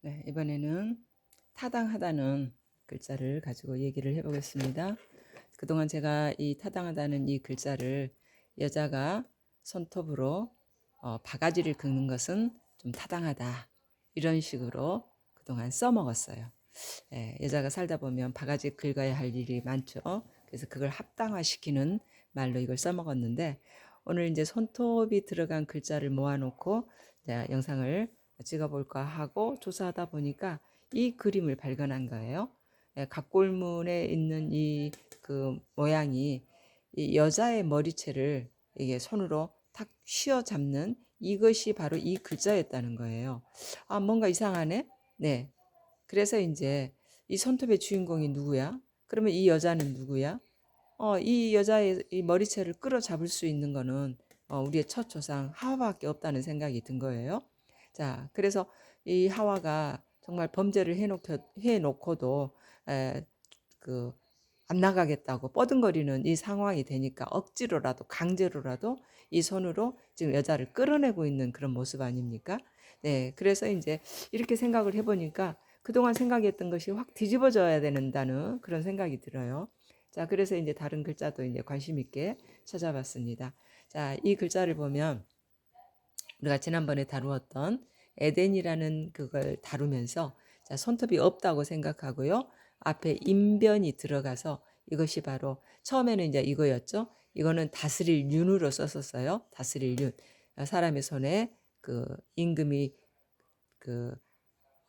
네, 이번에는 타당하다는 글자를 가지고 얘기를 해보겠습니다. 그동안 제가 이 타당하다는 이 글자를 여자가 손톱으로 바가지를 긁는 것은 좀 타당하다, 이런 식으로 그동안 써먹었어요. 여자가 살다 보면 바가지 긁어야 할 일이 많죠. 그래서 그걸 합당화시키는 말로 이걸 써먹었는데, 오늘 이제 손톱이 들어간 글자를 모아놓고 영상을 찍어볼까 하고 조사하다 보니까 이 그림을 발견한 거예요. 각골문에 있는 이 그 모양이 이 여자의 머리채를 이게 손으로 탁 휘어 잡는 이것이 바로 이 글자였다는 거예요. 아, 뭔가 이상하네. 네. 그래서 이제 이 손톱의 주인공이 누구야? 그러면 이 여자는 누구야? 이 여자의 이 머리채를 끌어잡을 수 있는 거는 우리의 첫 조상 하와밖에 없다는 생각이 든 거예요. 자, 그래서 이 하와가 정말 범죄를 해놓고도 에, 그 안 나가겠다고 뻐둥거리는 이 상황이 되니까 억지로라도 강제로라도 이 손으로 지금 여자를 끌어내고 있는 그런 모습 아닙니까? 네, 그래서 이제 이렇게 생각을 해보니까 그동안 생각했던 것이 확 뒤집어져야 된다는 그런 생각이 들어요. 자, 그래서 이제 다른 글자도 이제 관심 있게 찾아봤습니다. 자, 이 글자를 보면 우리가 지난번에 다루었던 에덴이라는 그걸 다루면서 자, 손톱이 없다고 생각하고요. 앞에 인변이 들어가서 이것이 바로 처음에는 이제 이거였죠. 이거는 다스릴 윤으로 썼었어요. 다스릴 윤. 사람의 손에 그 임금이 그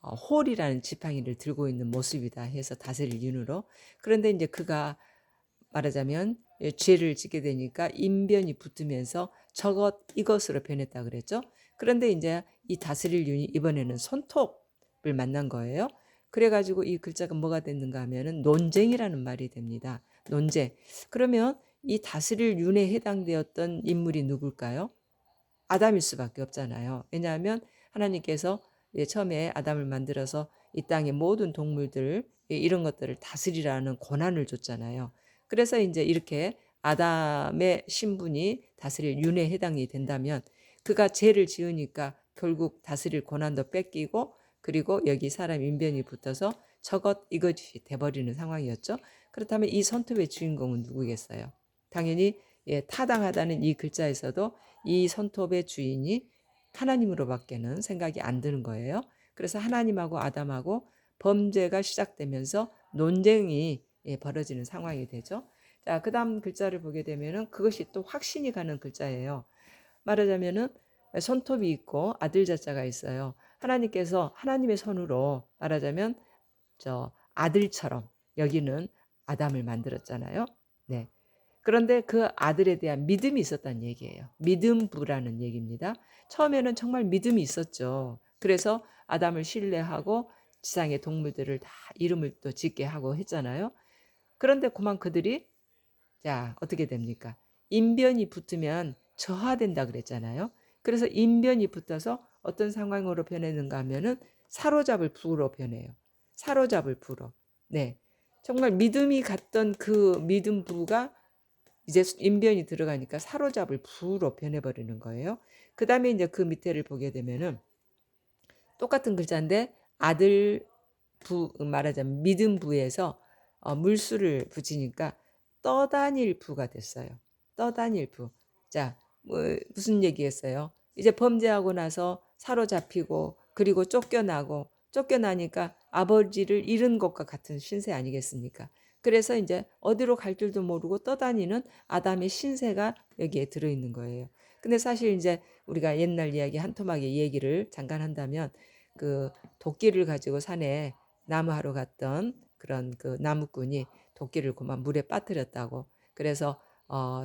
홀이라는 지팡이를 들고 있는 모습이다 해서 다스릴 윤으로. 그런데 이제 그가 말하자면 죄를 짓게 되니까 인변이 붙으면서 저것 이것으로 변했다 그랬죠. 그런데 이제 이 다스릴 윤이 이번에는 손톱을 만난 거예요. 그래가지고 이 글자가 뭐가 됐는가 하면은 논쟁이라는 말이 됩니다. 논쟁. 그러면 이 다스릴 윤에 해당되었던 인물이 누굴까요? 아담일 수밖에 없잖아요. 왜냐하면 하나님께서 처음에 아담을 만들어서 이 땅의 모든 동물들 이런 것들을 다스리라는 권한을 줬잖아요. 그래서 이제 이렇게 아담의 신분이 다스릴 윤에 해당이 된다면 그가 죄를 지으니까 결국 다스릴 권한도 뺏기고 그리고 여기 사람 인변이 붙어서 저것 이것이 돼버리는 상황이었죠. 그렇다면 이 손톱의 주인공은 누구겠어요? 당연히 타당하다는 이 글자에서도 이 손톱의 주인이 하나님으로밖에는 생각이 안 드는 거예요. 그래서 하나님하고 아담하고 범죄가 시작되면서 논쟁이 벌어지는 상황이 되죠. 자, 그 다음 글자를 보게 되면은 그것이 또 확신이 가는 글자예요. 말하자면은 손톱이 있고 아들 자자가 있어요. 하나님께서 하나님의 손으로 말하자면 저 아들처럼 여기는 아담을 만들었잖아요. 네. 그런데 그 아들에 대한 믿음이 있었다는 얘기예요. 믿음부라는 얘기입니다. 처음에는 정말 믿음이 있었죠. 그래서 아담을 신뢰하고 지상의 동물들을 다 이름을 또 짓게 하고 했잖아요. 그런데 그만 그들이 자, 어떻게 됩니까? 인변이 붙으면 저하된다 그랬잖아요. 그래서 인변이 붙어서 어떤 상황으로 변했는가 하면은 사로잡을 부로 변해요. 사로잡을 부로. 네. 정말 믿음이 갔던 그 믿음 부가 이제 인변이 들어가니까 사로잡을 부로 변해버리는 거예요. 그 다음에 이제 그 밑에를 보게 되면은 똑같은 글자인데 아들 부 말하자면 믿음 부에서 물수를 붙이니까 떠다닐 부가 됐어요. 떠다닐 부. 자, 뭐 무슨 얘기했어요? 이제 범죄하고 나서 사로잡히고 그리고 쫓겨나니까 아버지를 잃은 것과 같은 신세 아니겠습니까? 그래서 이제 어디로 갈 줄도 모르고 떠다니는 아담의 신세가 여기에 들어있는 거예요. 근데 사실 이제 우리가 옛날 이야기 한 토막의 얘기를 잠깐 한다면 그 도끼를 가지고 산에 나무하러 갔던 그런 그 나무꾼이 도끼를 그만 물에 빠뜨렸다고. 그래서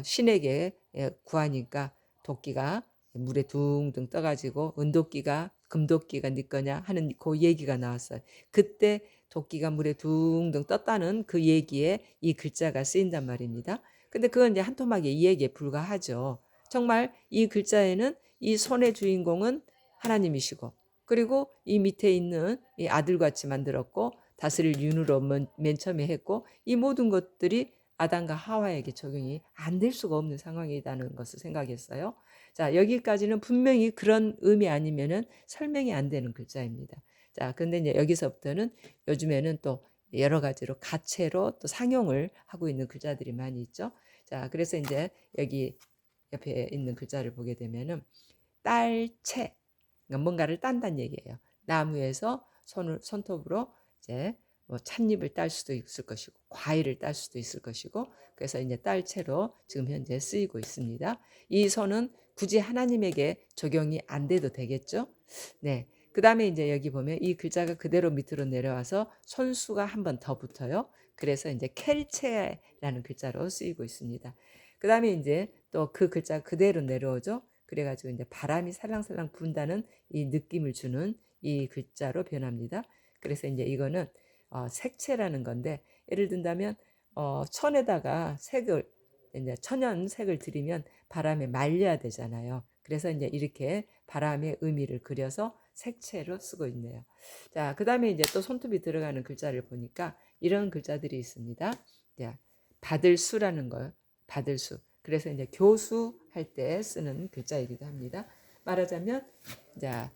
신에게 구하니까 도끼가 물에 둥둥 떠가지고 은도끼가 금도끼가 네 거냐 하는 그 얘기가 나왔어요. 그때 도끼가 물에 둥둥 떴다는 그 얘기에 이 글자가 쓰인단 말입니다. 근데 그건 이제 한 토막의 이야기에 불과하죠. 정말 이 글자에는 이 손의 주인공은 하나님이시고 그리고 이 밑에 있는 이 아들같이 만들었고 다스릴 윤으로 맨 처음에 했고 이 모든 것들이 아담과 하와에게 적용이 안 될 수가 없는 상황이라는 것을 생각했어요. 자, 여기까지는 분명히 그런 의미 아니면은 설명이 안 되는 글자입니다. 자, 근데 이제 여기서부터는 요즘에는 또 여러 가지로 가채로 또 상용을 하고 있는 글자들이 많이 있죠. 자, 그래서 이제 여기 옆에 있는 글자를 보게 되면은 딸채, 그러니까 뭔가를 딴다는 얘기예요. 나무에서 손톱으로 이제 뭐 찻잎을 딸 수도 있을 것이고 과일을 딸 수도 있을 것이고, 그래서 이제 딸채로 지금 현재 쓰이고 있습니다. 이 손은 굳이 하나님에게 적용이 안 돼도 되겠죠. 네. 그 다음에 이제 여기 보면 이 글자가 그대로 밑으로 내려와서 손수가 한 번 더 붙어요. 그래서 이제 켈체라는 글자로 쓰이고 있습니다. 그 다음에 이제 또 그 글자 그대로 내려오죠. 그래가지고 이제 바람이 살랑살랑 분다는 이 느낌을 주는 이 글자로 변합니다. 그래서 이제 이거는 색채라는 건데, 예를 든다면 천에다가 색을 이제 천연색을 들이면 바람에 말려야 되잖아요. 그래서 이제 이렇게 바람의 의미를 그려서 색채로 쓰고 있네요. 자, 그다음에 이제 또 손톱이 들어가는 글자를 보니까 이런 글자들이 있습니다. 자, 받을 수라는 거, 받을 수. 그래서 이제 교수할 때 쓰는 글자이기도 합니다. 말하자면, 자,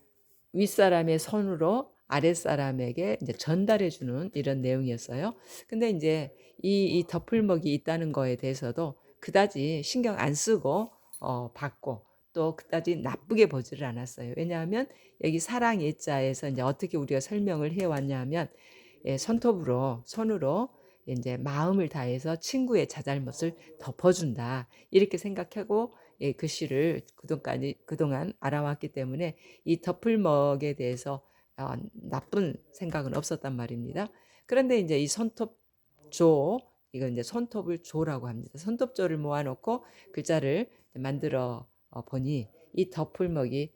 윗사람의 손으로 아랫사람에게 이제 전달해 주는 이런 내용이었어요. 근데 이제 이 덮을먹이 있다는 거에 대해서도 그다지 신경 안 쓰고 받고 또 그다지 나쁘게 보지를 않았어요. 왜냐하면 여기 사랑 예자에서 이제 어떻게 우리가 설명을 해 왔냐면, 예, 손으로 이제 마음을 다해서 친구의 자잘못을 덮어준다, 이렇게 생각하고 예, 글씨를 그동안 알아왔기 때문에 이 덮을먹에 대해서 나쁜 생각은 없었단 말입니다. 그런데 이제 이 손톱조, 이건 이제 손톱을 조라고 합니다. 손톱조를 모아놓고 글자를 만들어 보니 이 덮을먹이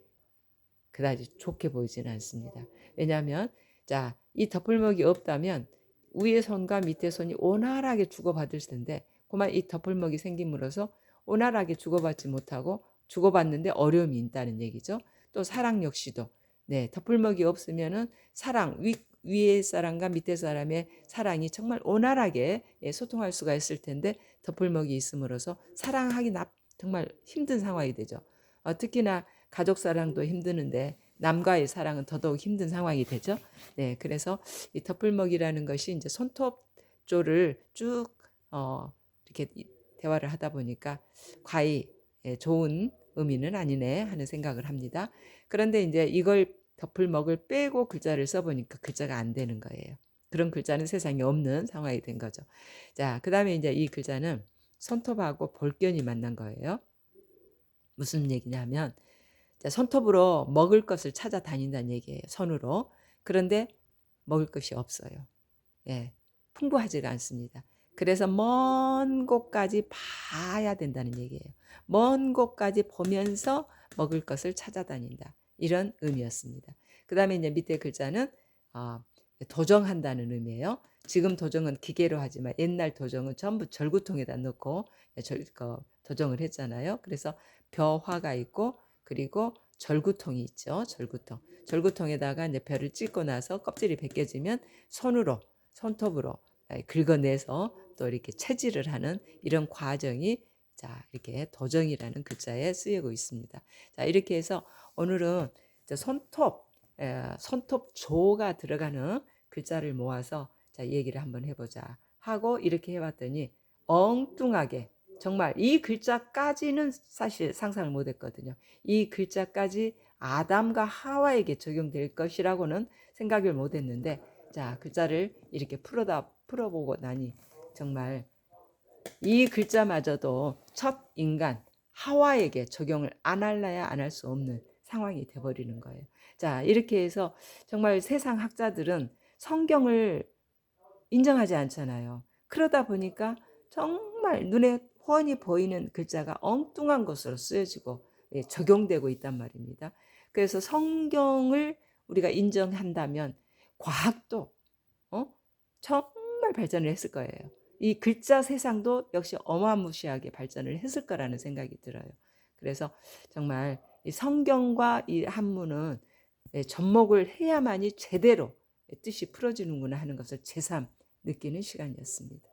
그다지 좋게 보이지는 않습니다. 왜냐하면, 자, 이 덮을먹이 없다면 위의 손과 밑의 손이 원활하게 주고받을 텐데, 그만 이 덮을먹이 생김으로써 원활하게 주고받지 못하고 주고받는데 어려움이 있다는 얘기죠. 또 사랑 역시도, 네, 덮을먹이 없으면은 사랑, 위의 사람과 밑에 사람의 사랑이 정말 원활하게 예, 소통할 수가 있을 텐데, 덮을먹이 있음으로써 사랑하기 정말 힘든 상황이 되죠. 특히나 가족 사랑도 힘드는데 남과의 사랑은 더더욱 힘든 상황이 되죠. 네, 그래서 이 덮을먹이라는 것이 이제 손톱조를 쭉 이렇게 대화를 하다 보니까 과히 좋은 의미는 아니네 하는 생각을 합니다. 그런데 이제 이걸 덮을먹을 빼고 글자를 써보니까 글자가 안 되는 거예요. 그런 글자는 세상에 없는 상황이 된 거죠. 자, 그 다음에 이제 이 글자는 손톱하고 볼견이 만난 거예요. 무슨 얘기냐면, 자, 손톱으로 먹을 것을 찾아다닌다는 얘기예요. 손으로. 그런데 먹을 것이 없어요. 예, 풍부하지가 않습니다. 그래서 먼 곳까지 봐야 된다는 얘기예요. 먼 곳까지 보면서 먹을 것을 찾아다닌다, 이런 의미였습니다. 그 다음에 이제 밑에 글자는 도정한다는 의미예요. 지금 도정은 기계로 하지만 옛날 도정은 전부 절구통에다 넣고 도정을 했잖아요. 그래서 벼화가 있고 그리고 절구통이 있죠. 절구통에다가 이제 벼를 찍고 나서 껍질이 벗겨지면 손톱으로 긁어내서 또 이렇게 채질을 하는 이런 과정이, 자, 이렇게 도정이라는 글자에 쓰이고 있습니다. 자, 이렇게 해서 오늘은 손톱조가 들어가는 글자를 모아서 자, 얘기를 한번 해보자 하고 이렇게 해봤더니 엉뚱하게, 정말 이 글자까지는 사실 상상을 못했거든요. 이 글자까지 아담과 하와에게 적용될 것이라고는 생각을 못했는데, 자, 글자를 이렇게 풀어보고 나니 정말 이 글자마저도 첫 인간 하와에게 적용을 안 할래야 안 할 수 없는 상황이 돼버리는 거예요. 자, 이렇게 해서 정말 세상 학자들은 성경을 인정하지 않잖아요. 그러다 보니까 정말 눈에 훤히 보이는 글자가 엉뚱한 것으로 쓰여지고 예, 적용되고 있단 말입니다. 그래서 성경을 우리가 인정한다면 과학도 정말 발전을 했을 거예요. 이 글자 세상도 역시 어마무시하게 발전을 했을 거라는 생각이 들어요. 그래서 정말 이 성경과 이 한문은 접목을 해야만이 제대로 뜻이 풀어지는구나 하는 것을 새삼 느끼는 시간이었습니다.